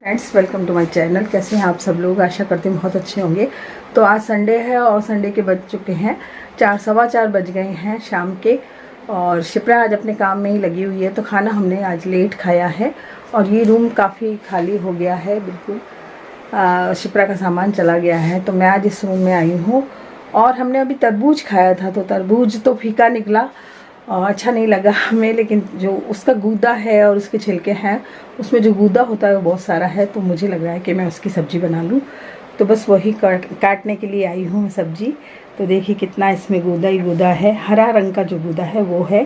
Friends, welcome to my channel. कैसे हैं आप सब लोग? आशा करती हूँ बहुत अच्छे होंगे। तो आज संडे है और संडे के बज चुके हैं 4 सवा 4 बज गए हैं शाम के। और शिप्रा आज अपने काम में ही लगी हुई है, तो खाना हमने आज लेट खाया है। और ये रूम काफ़ी खाली हो गया है, बिल्कुल शिप्रा का सामान चला गया है। तो मैं आज इस रूम में आई हूँ। और हमने अभी तरबूज खाया था, तो तरबूज तो फीका निकला और अच्छा नहीं लगा हमें। लेकिन जो उसका गूदा है और उसके छिलके हैं, उसमें जो गूदा होता है वो बहुत सारा है, तो मुझे लग रहा है कि मैं उसकी सब्ज़ी बना लूँ। तो बस वही काटने के लिए आई हूँ सब्ज़ी। तो देखिए कितना इसमें गूदा ही गूदा है, हरा रंग का जो गूदा है वो है।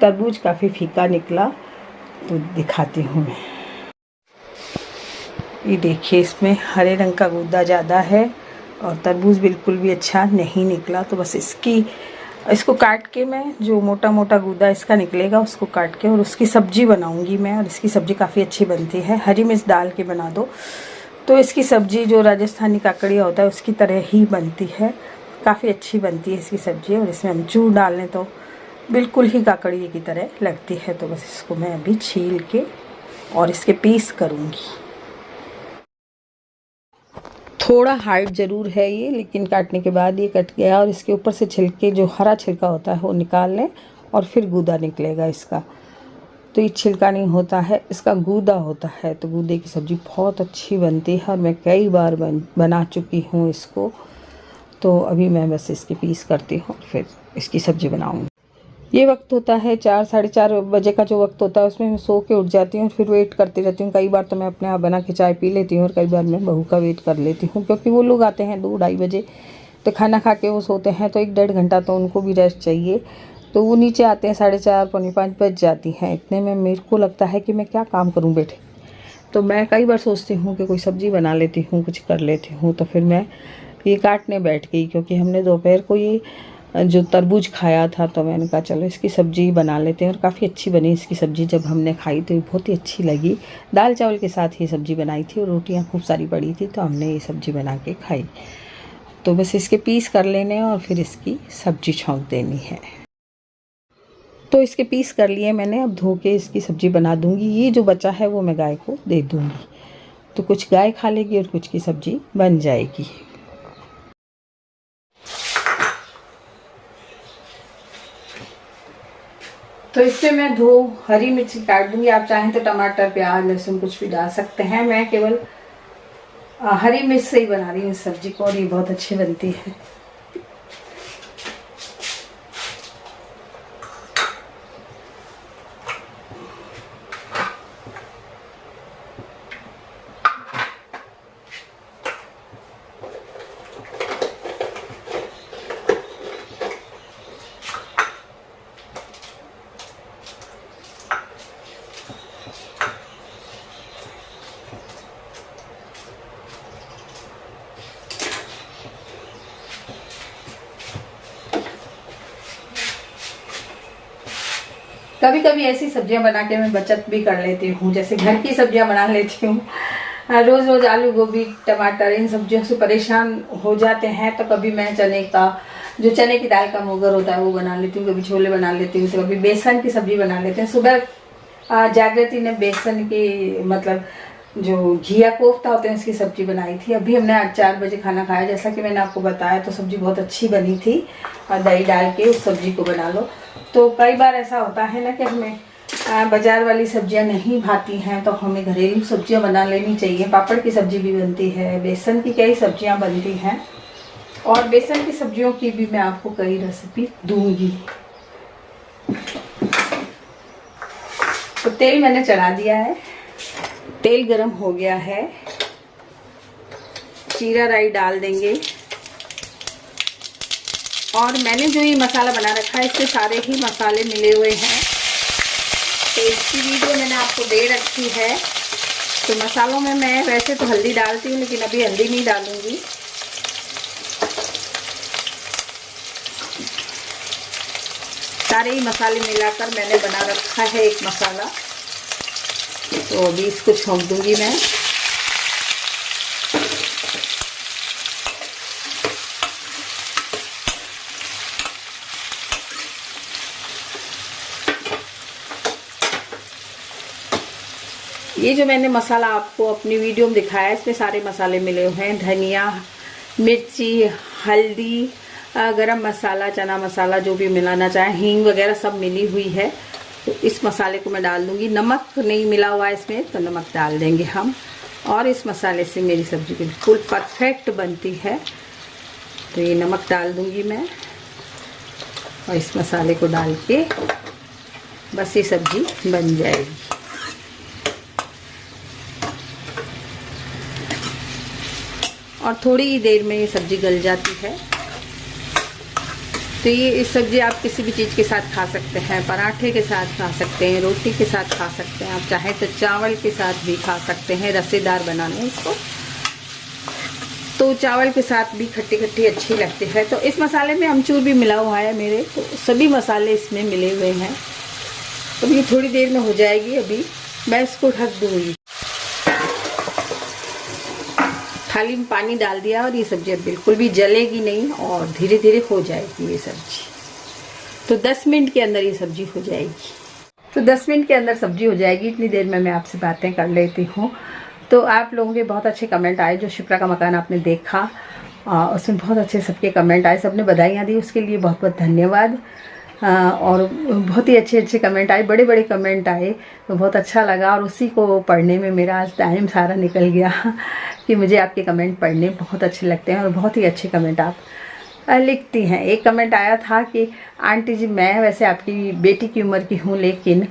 तरबूज काफ़ी फीका निकला, तो दिखाती हूँ मैं। ये देखिए इसमें हरे रंग का गूदा ज़्यादा है और तरबूज बिल्कुल भी अच्छा नहीं निकला। तो बस इसको काट के मैं, जो मोटा मोटा गूदा इसका निकलेगा उसको काट के और उसकी सब्ज़ी बनाऊंगी मैं। और इसकी सब्ज़ी काफ़ी अच्छी बनती है, हरी मिर्च डाल के बना दो तो इसकी सब्ज़ी जो राजस्थानी काकड़िया होता है उसकी तरह ही बनती है, काफ़ी अच्छी बनती है इसकी सब्ज़ी। और इसमें अमचूर डाल लें तो बिल्कुल ही काकड़िए की तरह लगती है। तो बस इसको मैं अभी छील के और इसके पीस करूँगी। थोड़ा हार्ड ज़रूर है ये, लेकिन काटने के बाद ये कट गया। और इसके ऊपर से छिलके, जो हरा छिलका होता है वो निकाल लें और फिर गूदा निकलेगा इसका। तो ये छिलका नहीं होता है, इसका गूदा होता है। तो गूदे की सब्ज़ी बहुत अच्छी बनती है और मैं कई बार बना चुकी हूँ इसको। तो अभी मैं बस इसके पीस करती हूँ, फिर इसकी सब्ज़ी बनाऊँगी। ये वक्त होता है 4 साढ़े 4 बजे का, जो वक्त होता है उसमें मैं सो के उठ जाती हूँ और फिर वेट करती रहती हूँ। कई बार तो मैं अपने आप बना के चाय पी लेती हूँ और कई बार मैं बहू का वेट कर लेती हूँ, क्योंकि वो लोग आते हैं 2 ढाई बजे। तो खाना खा के वो सोते हैं, तो 1 डेढ़ घंटा तो उनको भी रेस्ट चाहिए। तो वो नीचे आते हैं 4:30 पौने 5 बज जाती हैं। इतने में मेरे को लगता है कि मैं क्या काम करूँ बैठे। तो मैं कई बार सोचती हूँ कि कोई सब्ज़ी बना लेती हूँ, कुछ कर लेती हूँ। तो फिर मैं ये काटने बैठ गई, क्योंकि हमने दोपहर को ये जो तरबूज खाया था, तो मैंने कहा चलो इसकी सब्ज़ी बना लेते हैं। और काफ़ी अच्छी बनी इसकी सब्ज़ी, जब हमने खाई तो बहुत ही अच्छी लगी। दाल चावल के साथ ये सब्ज़ी बनाई थी और रोटियां खूब सारी पड़ी थी, तो हमने ये सब्ज़ी बना के खाई। तो बस इसके पीस कर लेने और फिर इसकी सब्ज़ी छौंक देनी है। तो इसके पीस कर लिए मैंने, अब धो के इसकी सब्ज़ी बना दूँगी। ये जो बचा है वो मैं गाय को दे दूँगी, तो कुछ गाय खा लेगी और कुछ की सब्ज़ी बन जाएगी। तो इसमें मैं 2 हरी मिर्ची काट दूंगी। आप चाहें तो टमाटर, प्याज, लहसुन कुछ भी डाल सकते हैं। मैं केवल हरी मिर्च से ही बना रही हूँ इस सब्जी को, और ये बहुत अच्छी बनती है। कभी कभी ऐसी सब्जियां बना के मैं बचत भी कर लेती हूँ, जैसे घर की सब्जियां बना लेती हूँ। रोज़ रोज़ आलू, गोभी, टमाटर, इन सब्जियों से परेशान हो जाते हैं। तो कभी मैं चने की दाल का मोगर होता है वो बना लेती हूँ, कभी छोले बना लेती हूँ, तो कभी बेसन की सब्जी बना लेते हैं। सुबह जागृति ने बेसन की, मतलब जो घिया कोफ्ता होते हैं, उसकी सब्जी बनाई थी। अभी हमने आज 4 बजे खाना खाया, जैसा कि मैंने आपको बताया। तो सब्जी बहुत अच्छी बनी थी और दही डाल के उस सब्जी को बना लो। तो कई बार ऐसा होता है ना कि हमें बाजार वाली सब्जियां नहीं भाती हैं, तो हमें घरेलू सब्जियां बना लेनी चाहिए। पापड़ की सब्जी भी बनती है, बेसन की कई सब्जियां बनती हैं, और बेसन की सब्जियों की भी मैं आपको कई रेसिपी दूंगी। तो तेल मैंने चढ़ा दिया है, तेल गरम हो गया है। जीरा राई डाल देंगे, और मैंने जो ये मसाला बना रखा है इसके सारे ही मसाले मिले हुए हैं। तो इसकी वीडियो मैंने आपको दे रखी है। तो मसालों में मैं वैसे तो हल्दी डालती हूँ, लेकिन अभी हल्दी नहीं डालूंगी। सारे ही मसाले मिलाकर मैंने बना रखा है एक मसाला। तो अभी इसको छौंक दूंगी मैं। ये जो मैंने मसाला आपको अपनी वीडियो में दिखाया है, इसमें सारे मसाले मिले हुए हैं। धनिया, मिर्ची, हल्दी, गरम मसाला, चना मसाला, जो भी मिलाना चाहे, हींग वगैरह सब मिली हुई है। तो इस मसाले को मैं डाल दूंगी। नमक नहीं मिला हुआ है इसमें, तो नमक डाल देंगे हम। और इस मसाले से मेरी सब्जी बिल्कुल परफेक्ट बनती है। तो ये नमक डाल दूंगी मैं, और इस मसाले को डाल के बस ये सब्जी बन जाएगी। और थोड़ी ही देर में ये सब्जी गल जाती है। तो ये इस सब्जी आप किसी भी चीज़ के साथ खा सकते हैं, पराठे के साथ खा सकते हैं, रोटी के साथ खा सकते हैं, आप चाहे तो चावल के साथ भी खा सकते हैं। रसेदार बनाना है इसको, तो चावल के साथ भी खट्टी खट्टी अच्छी लगती है। तो इस मसाले में अमचूर भी मिला हुआ है मेरे, तो सभी मसाले इसमें मिले हुए हैं। तो ये थोड़ी देर में हो जाएगी। अभी मैं इसको ढक दूँगी। थाली में पानी डाल दिया और ये सब्जी अब बिल्कुल भी जलेगी नहीं और धीरे धीरे हो जाएगी ये सब्जी। तो 10 मिनट के अंदर ये सब्जी हो जाएगी। तो 10 मिनट के अंदर सब्जी हो जाएगी। इतनी देर में मैं आपसे बातें कर लेती हूँ। तो आप लोगों के बहुत अच्छे कमेंट आए। जो शिप्रा का मकान आपने देखा उसमें बहुत अच्छे सबके कमेंट आए, सबने बधाइयाँ दी, उसके लिए बहुत बहुत धन्यवाद। और बहुत ही अच्छे अच्छे कमेंट आए, बड़े बड़े कमेंट आए, तो बहुत अच्छा लगा। और उसी को पढ़ने में मेरा आज टाइम सारा निकल गया कि मुझे आपके कमेंट पढ़ने बहुत अच्छे लगते हैं और बहुत ही अच्छे कमेंट आप लिखती हैं। एक कमेंट आया था कि आंटी जी, मैं वैसे आपकी बेटी की उम्र की हूँ, लेकिन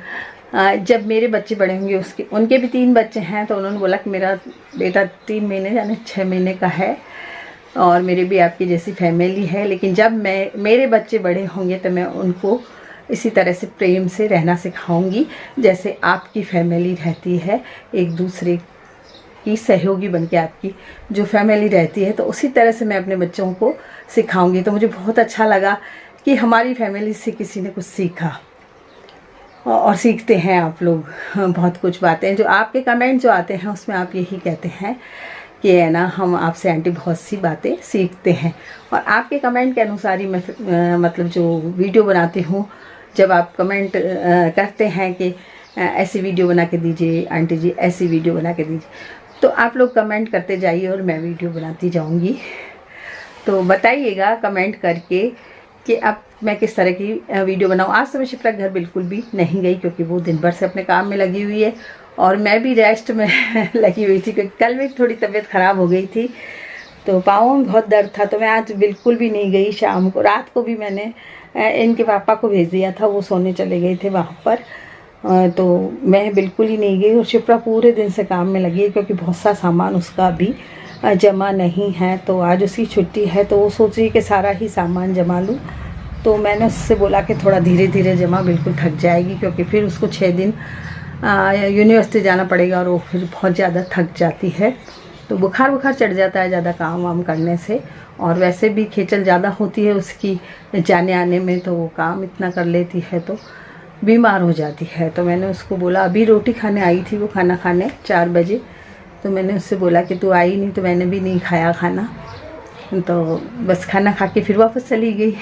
जब मेरे बच्चे बड़े होंगे, उनके भी 3 बच्चे हैं, तो उन्होंने बोला कि मेरा बेटा 3 महीने यानी 6 महीने का है और मेरी भी आपकी जैसी फैमिली है, लेकिन जब मेरे बच्चे बड़े होंगे तो मैं उनको इसी तरह से प्रेम से रहना सिखाऊंगी जैसे आपकी फैमिली रहती है, एक दूसरे की सहयोगी बनके आपकी जो फैमिली रहती है, तो उसी तरह से मैं अपने बच्चों को सिखाऊंगी। तो मुझे बहुत अच्छा लगा कि हमारी फैमिली से किसी ने कुछ सीखा, और सीखते हैं आप लोग बहुत कुछ बातें। जो आपके कमेंट जो आते हैं उसमें आप यही कहते हैं कि है ना, हम आपसे आंटी बहुत सी बातें सीखते हैं। और आपके कमेंट के अनुसार ही मैं मतलब जो वीडियो बनाती हूँ, जब आप कमेंट करते हैं कि ऐसी वीडियो बना के दीजिए आंटी जी, ऐसी वीडियो बना के दीजिए, तो आप लोग कमेंट करते जाइए और मैं वीडियो बनाती जाऊँगी। तो बताइएगा कमेंट करके कि अब मैं किस तरह की वीडियो बनाऊँ। आज तो मैं शिप्रा घर बिल्कुल भी नहीं गई, क्योंकि वो दिन भर से अपने काम में लगी हुई है और मैं भी रेस्ट में लगी हुई थी, क्योंकि कल भी थोड़ी तबीयत ख़राब हो गई थी, तो पाँव में बहुत दर्द था। तो मैं आज बिल्कुल भी नहीं गई। शाम को, रात को भी मैंने इनके पापा को भेज दिया था, वो सोने चले गए थे वहाँ पर, तो मैं बिल्कुल ही नहीं गई। और शिप्रा पूरे दिन से काम में लगी है, क्योंकि बहुत सा सामान उसका भी जमा नहीं है। तो आज उसकी छुट्टी है, तो वो सोच रही कि सारा ही सामान जमा लूँ। तो मैंने उससे बोला कि थोड़ा धीरे धीरे जमा, बिल्कुल थक जाएगी, क्योंकि फिर उसको 6 दिन यूनिवर्सिटी जाना पड़ेगा और वो फिर बहुत ज़्यादा थक जाती है। तो बुखार चढ़ जाता है ज़्यादा काम वाम करने से, और वैसे भी खेचल ज़्यादा होती है उसकी जाने आने में, तो वो काम इतना कर लेती है तो बीमार हो जाती है। तो मैंने उसको बोला, अभी रोटी खाने आई थी वो, खाना खाने 4 बजे, तो मैंने उससे बोला कि तू आई नहीं, तो मैंने भी नहीं खाया खाना, तो बस खाना खा के फिर वापस चली गई।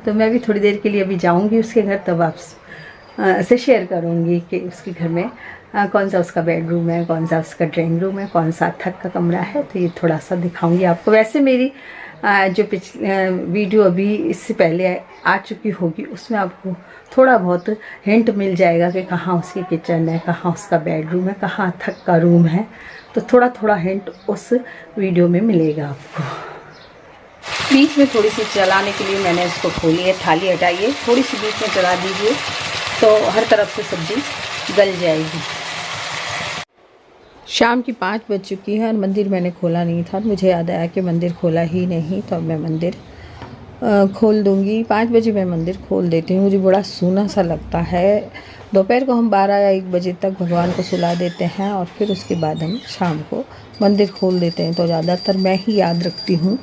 तो मैं भी थोड़ी देर के लिए अभी जाऊंगी उसके घर, तब आप से शेयर करूंगी कि उसके घर में कौन सा उसका बेडरूम है, कौन सा उसका ड्राइंग रूम है, कौन सा थक का कमरा है, तो ये थोड़ा सा दिखाऊंगी आपको। वैसे मेरी जो वीडियो अभी इससे पहले आ चुकी होगी, उसमें आपको थोड़ा बहुत हिंट मिल जाएगा कि कहाँ उसकी किचन है, कहाँ उसका बेडरूम है, कहाँ थक का रूम है, तो थोड़ा थोड़ा हिंट उस वीडियो में मिलेगा आपको। बीच में थोड़ी सी चलाने के लिए मैंने इसको खोली है, थाली हटाइए, थोड़ी सी बीच में चला दीजिए, तो हर तरफ से सब्जी गल जाएगी। शाम की 5 बज चुकी है और मंदिर मैंने खोला नहीं था, मुझे याद आया कि मंदिर खोला ही नहीं, तो मैं मंदिर खोल दूंगी। 5 बजे मैं मंदिर खोल देती हूँ। मुझे बड़ा सूना सा लगता है। दोपहर को हम 12 या 1 बजे तक भगवान को सुला देते हैं और फिर उसके बाद हम शाम को मंदिर खोल देते हैं। तो ज़्यादातर मैं ही याद रखती हूँ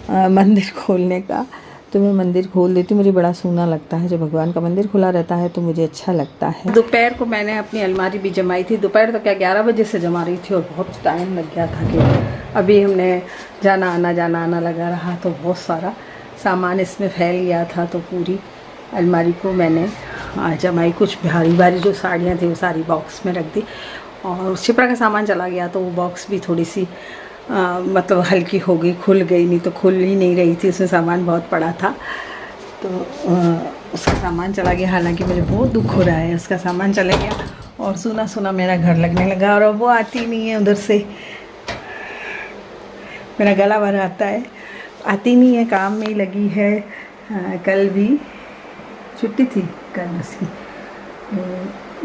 मंदिर खोलने का, तो मैं मंदिर खोल देती हूँ। मुझे बड़ा सूना लगता है जब भगवान का मंदिर खुला रहता है, तो मुझे अच्छा लगता है। दोपहर को मैंने अपनी अलमारी भी जमाई थी, दोपहर तो क्या 11 बजे से जमा रही थी और बहुत टाइम लग गया था कि अभी हमने जाना आना लगा रहा, तो बहुत सारा सामान इसमें फैल गया था। तो पूरी अलमारी को मैंने जमाई, कुछ भारी भारी जो साड़ियाँ थी वो सारी बॉक्स में रख दी, और शिप्रा का सामान चला गया तो वो बॉक्स भी थोड़ी सी मतलब हल्की हो गई, खुल गई, नहीं तो खुल ही नहीं रही थी, उसमें सामान बहुत पड़ा था। तो उसका सामान चला गया, हालांकि मुझे बहुत दुख हो रहा है, उसका सामान चला गया और सुना सुना मेरा घर लगने लगा। और अब वो आती नहीं है उधर से, मेरा गला भर आता है, आती नहीं है, काम में ही लगी है। कल भी छुट्टी थी, कल उसकी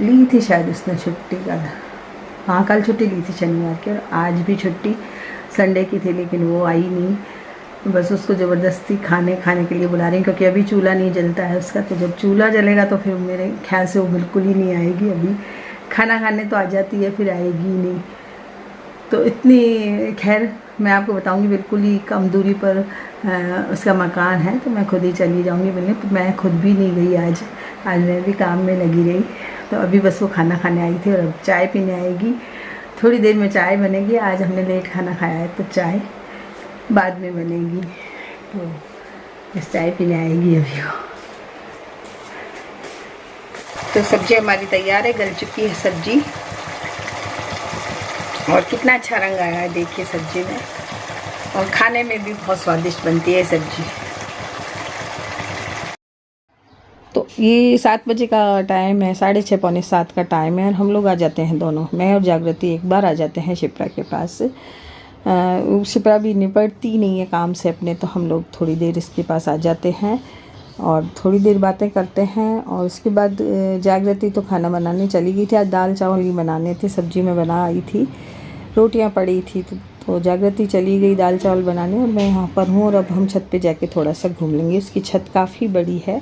ली थी शायद उसने छुट्टी कल, हाँ कल छुट्टी ली थी शनिवार की, और आज भी छुट्टी संडे की थी, लेकिन वो आई नहीं। बस उसको ज़बरदस्ती खाने के लिए बुला रही हूँ, क्योंकि अभी चूल्हा नहीं जलता है उसका, तो जब चूल्हा जलेगा तो फिर मेरे ख्याल से वो बिल्कुल ही नहीं आएगी। अभी खाना खाने तो आ जाती है, फिर आएगी ही नहीं। तो इतनी, खैर मैं आपको बताऊंगी, बिल्कुल ही कम दूरी पर उसका मकान है, तो मैं खुद ही चली जाऊंगी मिलने। तो मैं खुद भी नहीं गई आज मैं भी काम में लगी रही। तो अभी बस वो खाना खाने आई थी और अब चाय पीने आएगी, थोड़ी देर में चाय बनेगी। आज हमने लेट खाना खाया है तो चाय बाद में बनेगी, तो बस चाय पीने आएगी अभी वो। तो सब्जी हमारी तैयार है, गल चुकी है सब्जी, और कितना अच्छा रंग आया है देखिए सब्जी में, और खाने में भी बहुत स्वादिष्ट बनती है सब्जी। तो ये 7 बजे का टाइम है, 6:30 पौने 7 का टाइम है, और हम लोग आ जाते हैं दोनों, मैं और जागृति एक बार आ जाते हैं शिप्रा के पास। शिप्रा भी निपटती नहीं है काम से अपने, तो हम लोग थोड़ी देर इसके पास आ जाते हैं और थोड़ी देर बातें करते हैं। और उसके बाद जागृति तो खाना बनाने चली गई थी, आज दाल चावल ही बनाने थे, सब्जी में बना आई थी, रोटियां पड़ी थी, तो जागृति चली गई दाल चावल बनाने, और मैं यहाँ पर हूँ। और अब हम छत पे जाके थोड़ा सा घूम लेंगे, इसकी छत काफ़ी बड़ी है।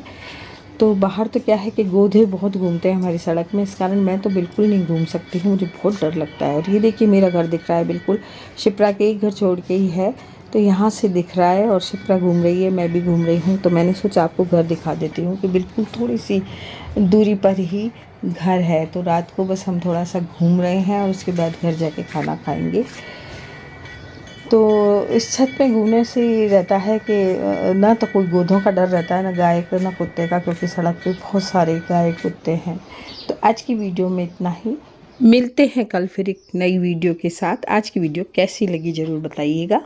तो बाहर तो क्या है कि गोधे बहुत घूमते हैं हमारी सड़क में, इस कारण मैं तो बिल्कुल नहीं घूम सकती हूँ, मुझे बहुत डर लगता है। और ये देखिए मेरा घर दिख रहा है, बिल्कुल शिप्रा के एक घर छोड़ के ही है, तो यहाँ से दिख रहा है, और शिप्रा घूम रही है, मैं भी घूम रही हूँ। तो मैंने सोचा आपको घर दिखा देती हूँ कि बिल्कुल थोड़ी सी दूरी पर ही घर है। तो रात को बस हम थोड़ा सा घूम रहे हैं और उसके बाद घर जाके खाना खाएंगे। तो इस छत पे घूमने से रहता है कि ना तो कोई गोधों का डर रहता है, ना गाय का, ना कुत्ते का, क्योंकि सड़क पे बहुत सारे गाय कुत्ते हैं। तो आज की वीडियो में इतना ही, मिलते हैं कल फिर एक नई वीडियो के साथ। आज की वीडियो कैसी लगी ज़रूर बताइएगा।